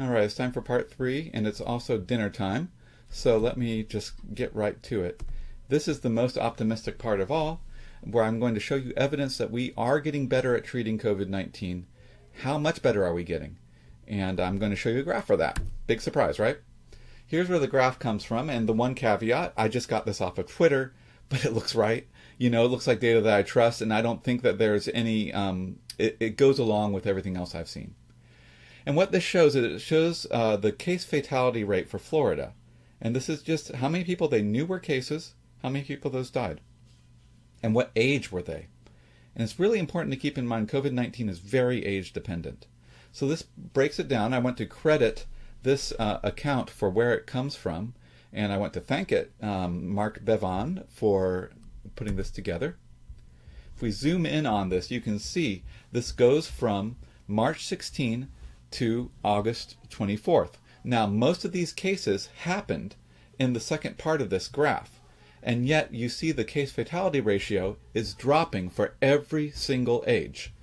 All right, it's time for part 3, and it's also dinner time. So let me just get right to it. This is the most optimistic part of all, where I'm going to show you evidence that we are getting better at treating COVID-19. How much better are we getting? And I'm going to show you a graph for that. Big surprise, right? Here's where the graph comes from, and the one caveat, I just got this off of Twitter, but it looks right. You know, it looks like data that I trust, and I don't think that there's any, it goes along with everything else I've seen. And what this shows is it shows the case fatality rate for Florida. And this is just how many people they knew were cases, how many people those died, and what age were they. And it's really important to keep in mind COVID-19 is very age dependent. So this breaks it down. I want to credit this account for where it comes from, and I want to thank it, Mark Bevan, for putting this together. If we zoom in on this, you can see this goes from March 16 to August 24th. Now, most of these cases happened in the second part of this graph, and yet you see the case fatality ratio is dropping for every single age.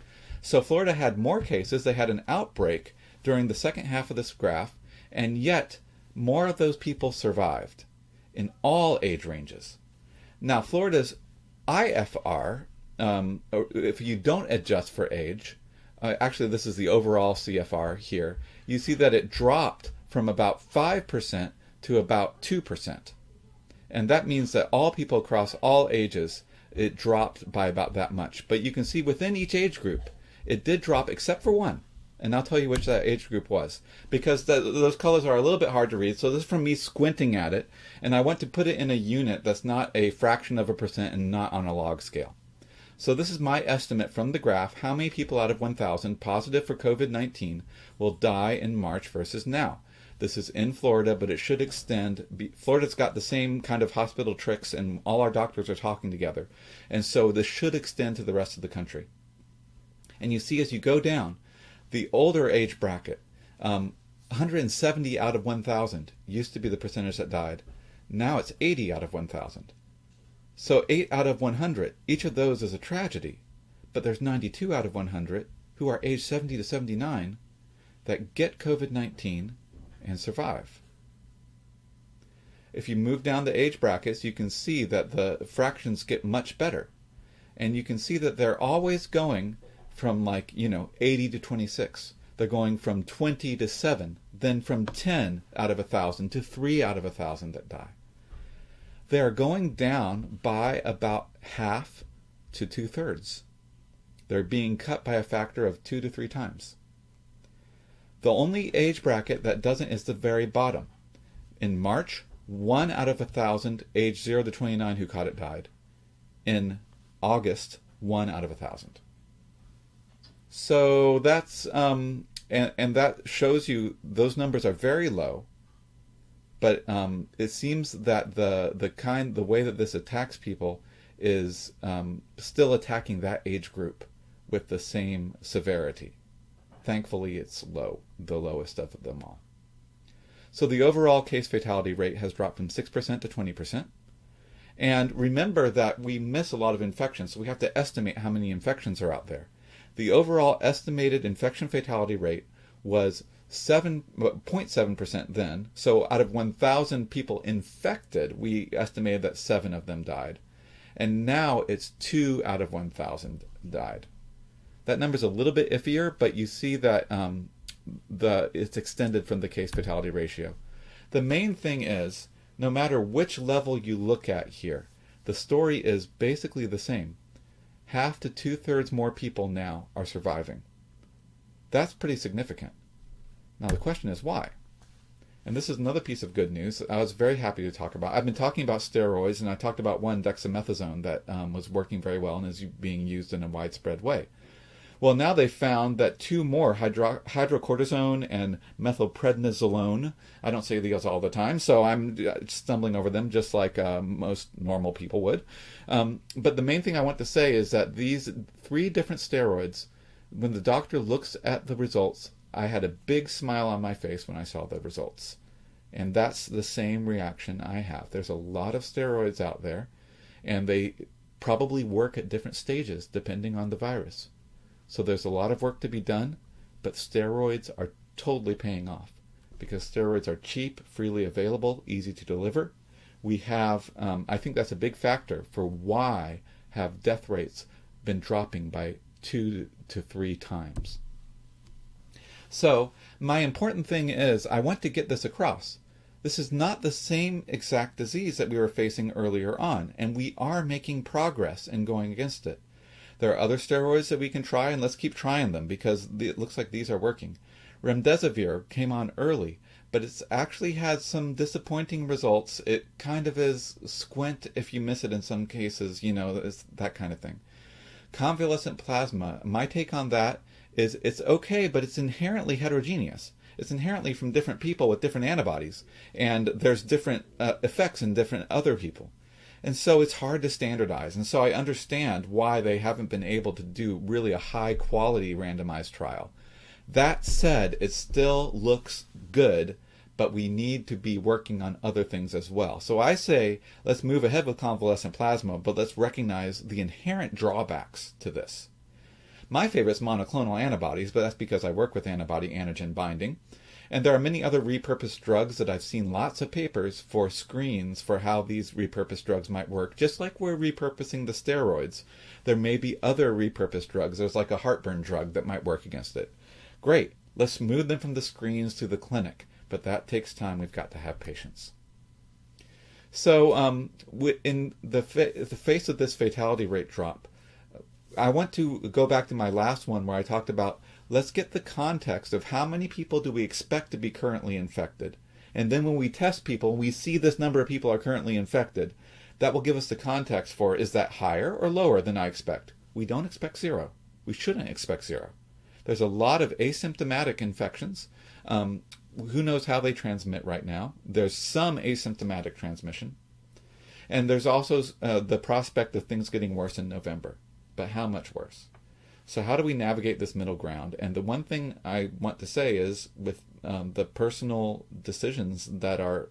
So Florida had more cases, they had an outbreak during the second half of this graph, and yet more of those people survived in all age ranges. Now, Florida's IFR, if you don't adjust for age, actually this is the overall CFR here, you see that it dropped from about 5% to about 2%. And that means that all people across all ages, it dropped by about that much. But you can see within each age group, it did drop except for one. And I'll tell you which that age group was, because those colors are a little bit hard to read. So this is from me squinting at it, and I want to put it in a unit that's not a fraction of a percent and not on a log scale. So this is my estimate from the graph, how many people out of 1,000 positive for COVID-19 will die in March versus now. This is in Florida, but it should extend. Florida's got the same kind of hospital tricks, and all our doctors are talking together. And so this should extend to the rest of the country. And you see as you go down, the older age bracket, 170 out of 1,000 used to be the percentage that died. Now it's 80 out of 1,000. So 8 out of 100, each of those is a tragedy. But there's 92 out of 100 who are age 70 to 79 that get COVID-19 and survive. If you move down the age brackets, you can see that the fractions get much better. And you can see that they're always going from 80 to 26. They're going from 20 to 7, then from 10 out of 1,000 to 3 out of 1,000 that die. They are going down by about half to 2/3. They're being cut by a factor of 2 to 3 times. The only age bracket that doesn't is the very bottom. In March, 1 out of 1,000 age 0 to 29 who caught it died. In August, 1 out of 1,000. So that's and that shows you those numbers are very low. But it seems that the way that this attacks people is still attacking that age group with the same severity. Thankfully, it's low, the lowest of them all. So the overall case fatality rate has dropped from 6% to 20%. And remember that we miss a lot of infections, so we have to estimate how many infections are out there. The overall estimated infection fatality rate was 0.7% then. So out of 1,000 people infected, we estimated that 7 of them died. And now it's 2 out of 1,000 died. That number's a little bit iffier, but you see that it's extended from the case fatality ratio. The main thing is, no matter which level you look at here, the story is basically the same. Half to 2/3 more people now are surviving. That's pretty significant. Now the question is why? And this is another piece of good news I was very happy to talk about. I've been talking about steroids, and I talked about one, dexamethasone, that was working very well and is being used in a widespread way. Well, now they found that 2 more, hydrocortisone and methylprednisolone, I don't say these all the time, so I'm stumbling over them just like most normal people would. But the main thing I want to say is that these 3 different steroids, when the doctor looks at the results, I had a big smile on my face when I saw the results. And that's the same reaction I have. There's a lot of steroids out there, and they probably work at different stages depending on the virus. So there's a lot of work to be done, but steroids are totally paying off. because steroids are cheap, freely available, easy to deliver. We have, I think that's a big factor for why have death rates been dropping by 2 to 3 times. So my important thing is I want to get this across. This is not the same exact disease that we were facing earlier on, and we are making progress in going against it. There are other steroids that we can try, and let's keep trying them because it looks like these are working. Remdesivir came on early, but it's actually had some disappointing results. It kind of is squint if you miss it in some cases, it's that kind of thing. Convalescent plasma, my take on that is it's okay, but it's inherently heterogeneous. It's inherently from different people with different antibodies, and there's different effects in different other people. And so it's hard to standardize. And so I understand why they haven't been able to do really a high quality randomized trial. That said, it still looks good, but we need to be working on other things as well. So I say, let's move ahead with convalescent plasma, but let's recognize the inherent drawbacks to this. My favorite is monoclonal antibodies, but that's because I work with antibody-antigen binding. And there are many other repurposed drugs that I've seen lots of papers for screens for how these repurposed drugs might work. Just like we're repurposing the steroids, there may be other repurposed drugs. There's like a heartburn drug that might work against it. Great. Let's move them from the screens to the clinic. But that takes time. We've got to have patience. So in the face of this fatality rate drop, I want to go back to my last one where I talked about let's get the context of how many people do we expect to be currently infected. And then when we test people, we see this number of people are currently infected. That will give us the context for, is that higher or lower than I expect? We don't expect 0. We shouldn't expect 0. There's a lot of asymptomatic infections. Who knows how they transmit right now? There's some asymptomatic transmission. And there's also the prospect of things getting worse in November. But how much worse? So how do we navigate this middle ground? And the one thing I want to say is with the personal decisions that are,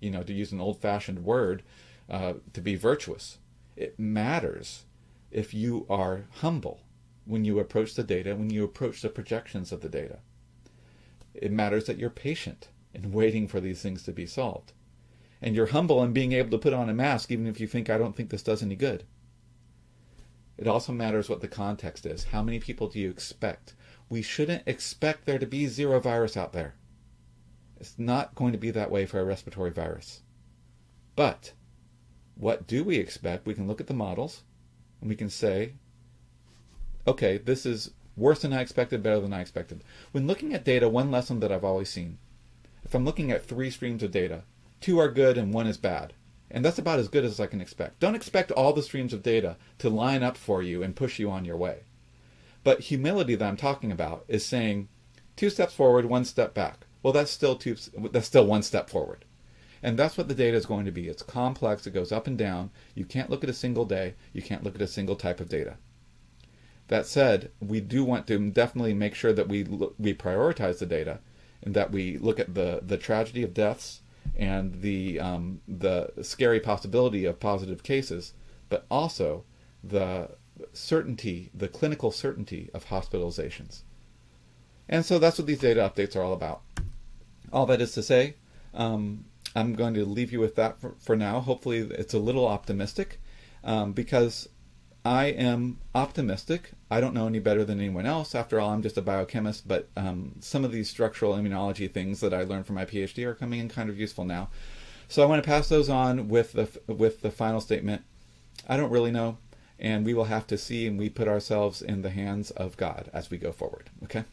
to use an old-fashioned word, to be virtuous. It matters if you are humble when you approach the data, when you approach the projections of the data. It matters that you're patient in waiting for these things to be solved. And you're humble in being able to put on a mask even if you think, I don't think this does any good. It also matters what the context is. How many people do you expect? We shouldn't expect there to be 0 virus out there. It's not going to be that way for a respiratory virus. But what do we expect? We can look at the models and we can say, okay, this is worse than I expected, better than I expected. When looking at data, one lesson that I've always seen, if I'm looking at 3 streams of data, 2 are good and 1 is bad. And that's about as good as I can expect. Don't expect all the streams of data to line up for you and push you on your way. But humility that I'm talking about is saying 2 steps forward, 1 step back. Well, that's still 1 step forward. And that's what the data is going to be. It's complex. It goes up and down. You can't look at a single day. You can't look at a single type of data. That said, we do want to definitely make sure that we prioritize the data and that we look at the tragedy of deaths and the scary possibility of positive cases, but also the certainty, the clinical certainty of hospitalizations. And so that's what these data updates are all about. All that is to say, I'm going to leave you with that for now. Hopefully it's a little optimistic because I am optimistic. I don't know any better than anyone else. After all, I'm just a biochemist, but some of these structural immunology things that I learned from my PhD are coming in kind of useful now. So I want to pass those on with the final statement. I don't really know, and we will have to see, and we put ourselves in the hands of God as we go forward. Okay?